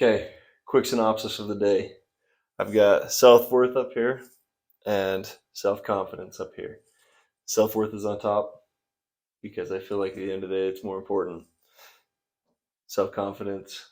Okay, quick synopsis of the day. I've got self-worth up here and self-confidence up here. Self-worth is on top because I feel like at the end of the day it's more important. Self-confidence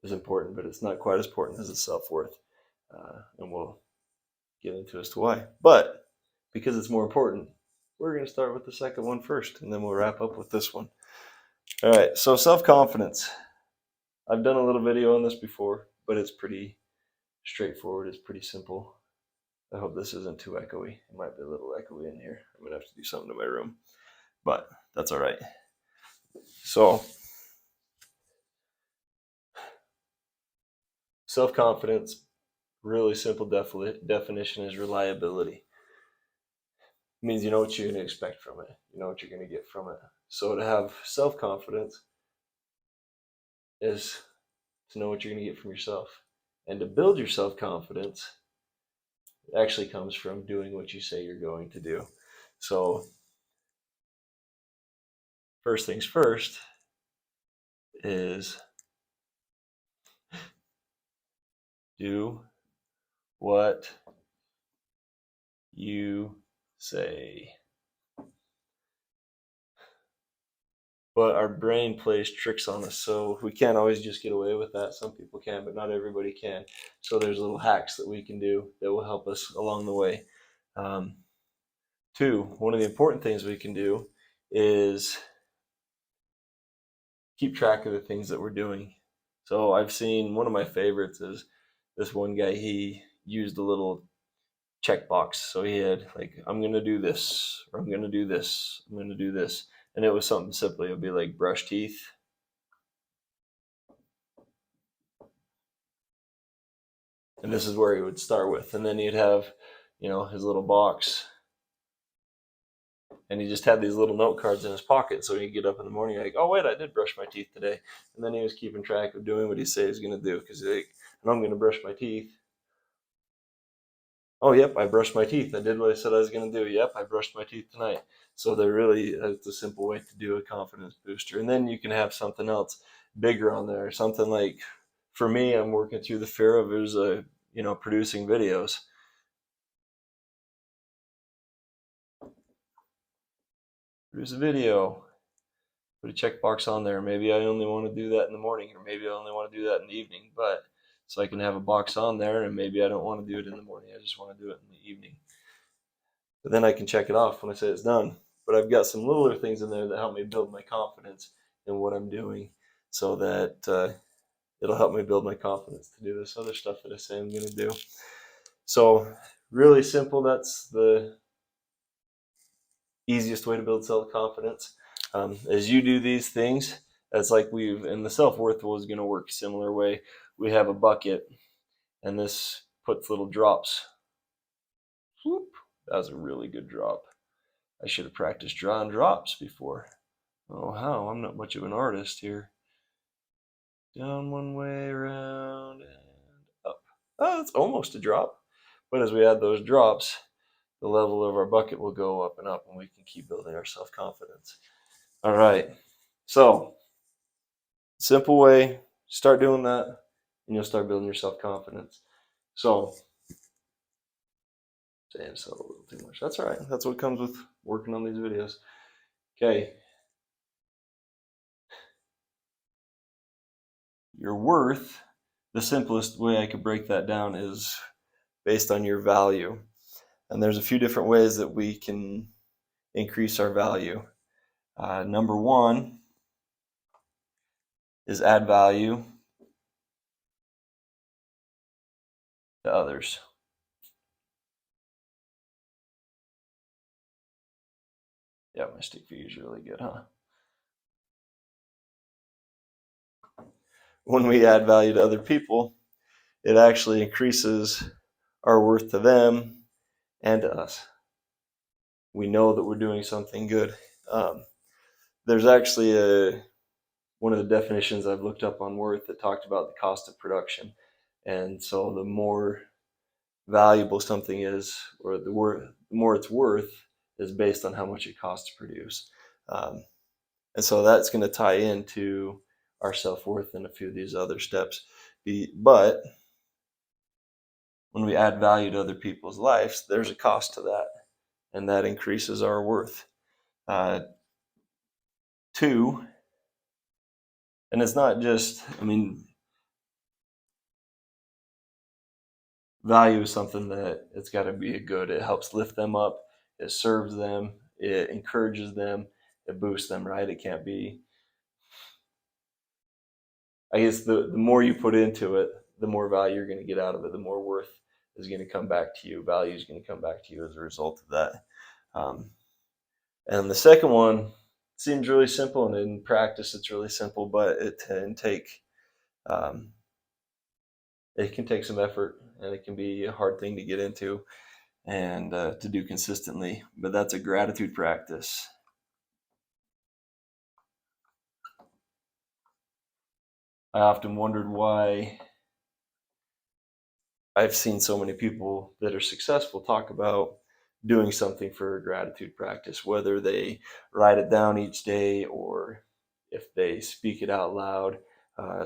is important, but it's not quite as important as the self-worth. And we'll get into as to why. But because it's more important, we're going to start with the second one first, and then we'll wrap up with this one. All right, so self-confidence. I've done a little video on this before, but it's pretty straightforward. It's pretty simple. I hope this isn't too echoey. It might be a little echoey in here. I'm going to have to do something to my room, but that's all right. So, self-confidence, really simple definition is reliability. It means you know what you're going to expect from it. You know what you're going to get from it. So to have self-confidence is to know what you're going to get from yourself. And to build your self-confidence, it actually comes from doing what you say you're going to do. So first things first is do what you say. But our brain plays tricks on us, so we can't always just get away with that. Some people can, but not everybody can. So there's little hacks that we can do that will help us along the way. Two, one of the important things we can do is keep track of the things that we're doing. So I've seen one of my favorites is this one guy. He used a little checkbox. So he had like, I'm going to do this, or I'm going to do this, I'm going to do this. And it was something simple. It would be like brush teeth. And this is where he would start with. And then he'd have, his little box. And he just had these little note cards in his pocket. So he'd get up in the morning, like, oh, wait, I did brush my teeth today. And then he was keeping track of doing what he said he was going to do. Because he's like, and I'm going to brush my teeth. Oh, yep, I brushed my teeth. I did what I said I was going to do. Yep, I brushed my teeth tonight. So it's a simple way to do a confidence booster. And then you can have something else bigger on there. Something like, for me, I'm working through the fear of producing videos. Produce a video. Put a checkbox on there. Maybe I only want to do that in the morning, or maybe I only want to do that in the evening. But so I can have a box on there, and maybe I don't want to do it in the morning. I just want to do it in the evening. But then I can check it off when I say it's done. But I've got some littler things in there that help me build my confidence in what I'm doing, so that it'll help me build my confidence to do this other stuff that I say I'm going to do. So really simple. That's the easiest way to build self-confidence. As you do these things, that's like and the self-worth was going to work similar way. We have a bucket, and this puts little drops. Whoop. That was a really good drop. I should have practiced drawing drops before. Oh, how? I'm not much of an artist here. Down one way, around, and up. Oh, it's almost a drop. But as we add those drops, the level of our bucket will go up, and we can keep building our self-confidence. All right. So, simple way, start doing that, and you'll start building your self-confidence. So, saying so a little too much. That's all right. That's what comes with working on these videos. Okay. Your worth, the simplest way I could break that down is based on your value. And there's a few different ways that we can increase our value. Number one is add value to others. Yeah, my stick figure is really good, huh? When we add value to other people, it actually increases our worth to them and to us. We know that we're doing something good. There's actually one of the definitions I've looked up on worth that talked about the cost of production. And so the more valuable something is, or the more it's worth, is based on how much it costs to produce. And so that's going to tie into our self-worth and a few of these other steps. But when we add value to other people's lives, there's a cost to that, and that increases our worth. Two, and it's not just, value is something that it's got to be good. It helps lift them up. It serves them. It encourages them. It boosts them, right? It can't be, I guess the more you put into it, the more value you're going to get out of it, the more worth is going to come back to you. Value is going to come back to you as a result of that. And the second one seems really simple, and in practice it's really simple, but it can take some effort, and it can be a hard thing to get into and to do consistently. But that's a gratitude practice. I often wondered why I've seen so many people that are successful talk about doing something for a gratitude practice, whether they write it down each day or if they speak it out loud.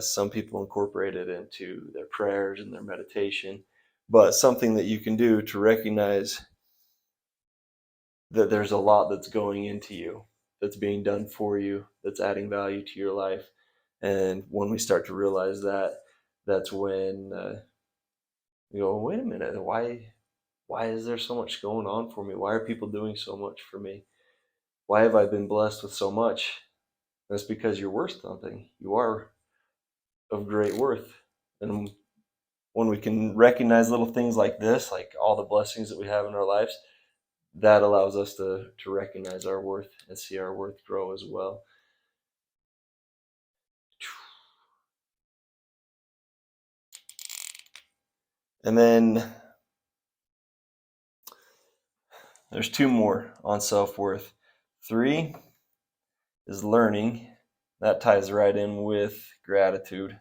Some people incorporate it into their prayers and their meditation, but something that you can do to recognize that there's a lot that's going into you, that's being done for you, that's adding value to your life. And when we start to realize that, that's when you go, wait a minute, why is there so much going on for me? Why are people doing so much for me? Why have I been blessed with so much? That's because you're worth something. You are of great worth. And when we can recognize little things like this, like all the blessings that we have in our lives, that allows us to recognize our worth and see our worth grow as well. And then there's two more on self-worth. 3 is learning. That ties right in with gratitude.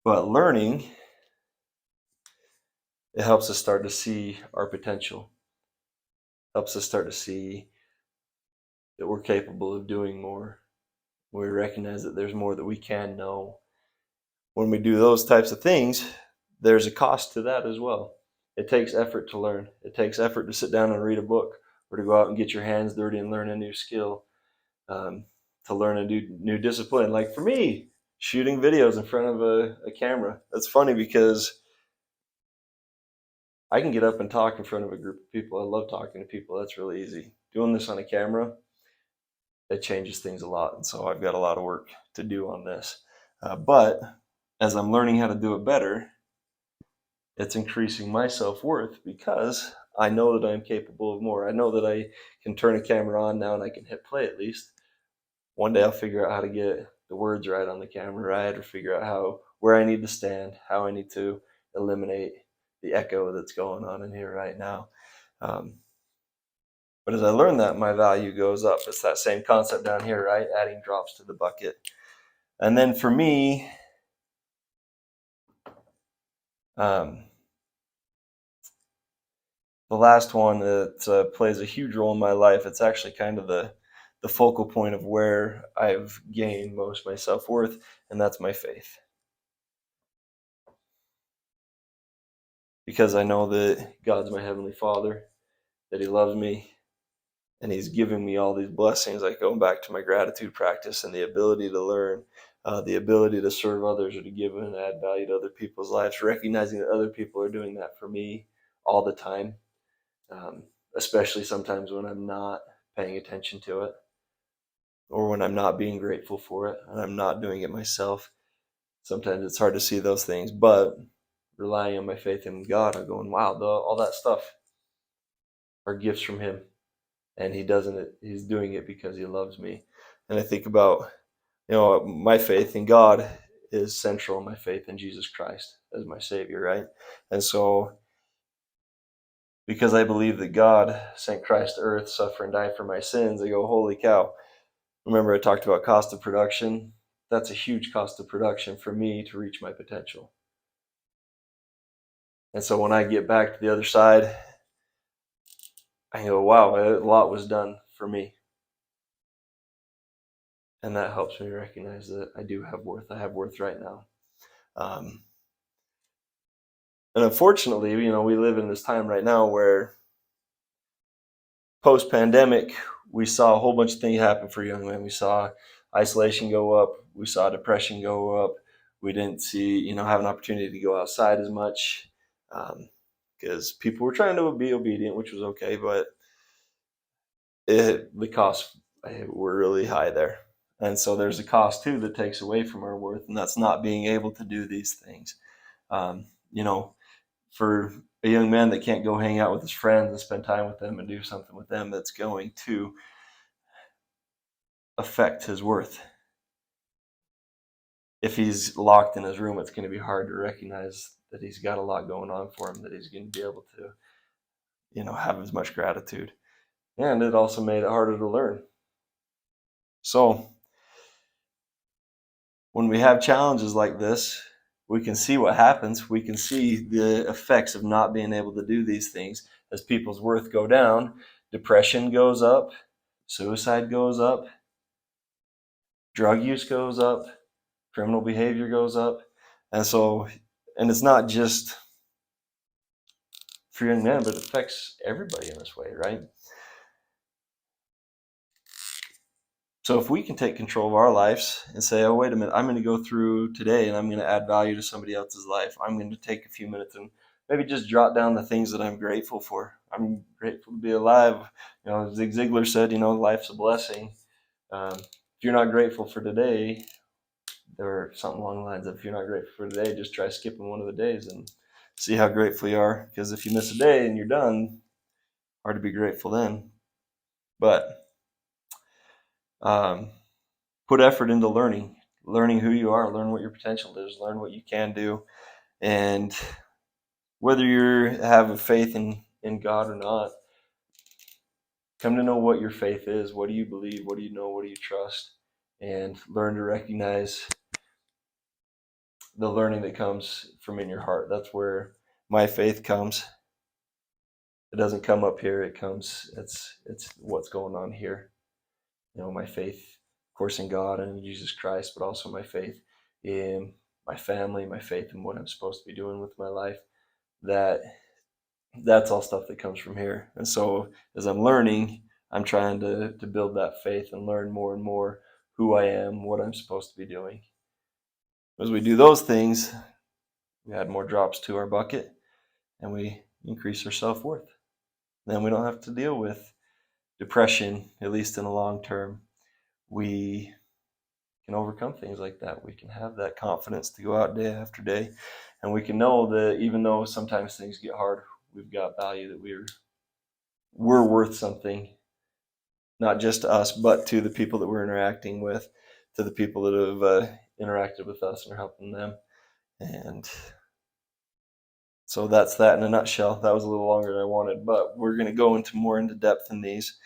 But learning, it helps us start to see our potential. Helps us start to see that we're capable of doing more. We recognize that there's more that we can know. When we do those types of things, there's a cost to that as well. It takes effort to learn. It takes effort to sit down and read a book, or to go out and get your hands dirty and learn a new skill, to learn a new discipline. Like for me, shooting videos in front of a camera. That's funny because I can get up and talk in front of a group of people. I love talking to people. That's really easy. Doing this on a camera, it changes things a lot. And so I've got a lot of work to do on this. But as I'm learning how to do it better, it's increasing my self-worth because I know that I'm capable of more. I know that I can turn a camera on now and I can hit play at least. One day I'll figure out how to get the words right on the camera, right? Or figure out where I need to stand, how I need to eliminate the echo that's going on in here right now. But as I learn that, my value goes up. It's that same concept down here, right? Adding drops to the bucket. And then for me, the last one that plays a huge role in my life, it's actually kind of the focal point of where I've gained most of my self-worth, and that's my faith. Because I know that God's my Heavenly Father, that He loves me, and He's giving me all these blessings, like going back to my gratitude practice and the ability to learn, the ability to serve others or to give and add value to other people's lives, recognizing that other people are doing that for me all the time, especially sometimes when I'm not paying attention to it, or when I'm not being grateful for it and I'm not doing it myself. Sometimes it's hard to see those things, but relying on my faith in God, I'm going, wow, all that stuff are gifts from Him, and He's doing it because He loves me. And I think about, my faith in God is central. My faith in Jesus Christ as my Savior, right? And so, because I believe that God sent Christ to earth, suffer and die for my sins, I go, holy cow. Remember I talked about cost of production? That's a huge cost of production for me to reach my potential. And so when I get back to the other side, I go, wow, a lot was done for me. And that helps me recognize that I do have worth. I have worth right now. And unfortunately, we live in this time right now where post-pandemic, we saw a whole bunch of things happen for young men. We saw isolation go up. We saw depression go up. We didn't see, have an opportunity to go outside as much because people were trying to be obedient, which was okay, but the costs were really high there. And so there's a cost too that takes away from our worth, and that's not being able to do these things. For a young man that can't go hang out with his friends and spend time with them and do something with them, that's going to affect his worth. If he's locked in his room, it's going to be hard to recognize that he's got a lot going on for him, that he's going to be able to, have as much gratitude. And it also made it harder to learn. So when we have challenges like this, we can see what happens. We can see the effects of not being able to do these things as people's worth go down. Depression goes up, suicide goes up, drug use goes up, criminal behavior goes up. And it's not just for young men, but it affects everybody in this way, right? So if we can take control of our lives and say, oh, wait a minute, I'm going to go through today and I'm going to add value to somebody else's life. I'm going to take a few minutes and maybe just jot down the things that I'm grateful for. I'm grateful to be alive. Zig Ziglar said, life's a blessing. If you're not grateful for today, or something along the lines of, if you're not grateful for today, just try skipping one of the days and see how grateful you are. Because if you miss a day and you're done, hard to be grateful then. But put effort into learning who you are, learn what your potential is, learn what you can do. And whether you have a faith in God or not, come to know what your faith is. What do you believe? What do you know? What do you trust? And learn to recognize the learning that comes from in your heart. That's where my faith comes. It doesn't come up here. It's what's going on here. My faith, of course, in God and in Jesus Christ, but also my faith in my family, my faith in what I'm supposed to be doing with my life. That's all stuff that comes from here. And so as I'm learning, I'm trying to build that faith and learn more and more who I am, what I'm supposed to be doing. As we do those things, we add more drops to our bucket and we increase our self-worth. Then we don't have to deal with depression, at least in the long term. We can overcome things like that. We can have that confidence to go out day after day, and we can know that even though sometimes things get hard, we've got value, that we're worth something, not just to us, but to the people that we're interacting with, to the people that have interacted with us and are helping them. And so that's that in a nutshell. That was a little longer than I wanted, but we're going to go into depth in these.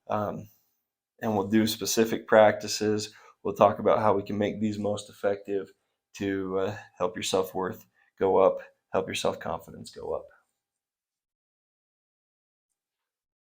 And we'll do specific practices. We'll talk about how we can make these most effective to help your self-worth go up, help your self-confidence go up.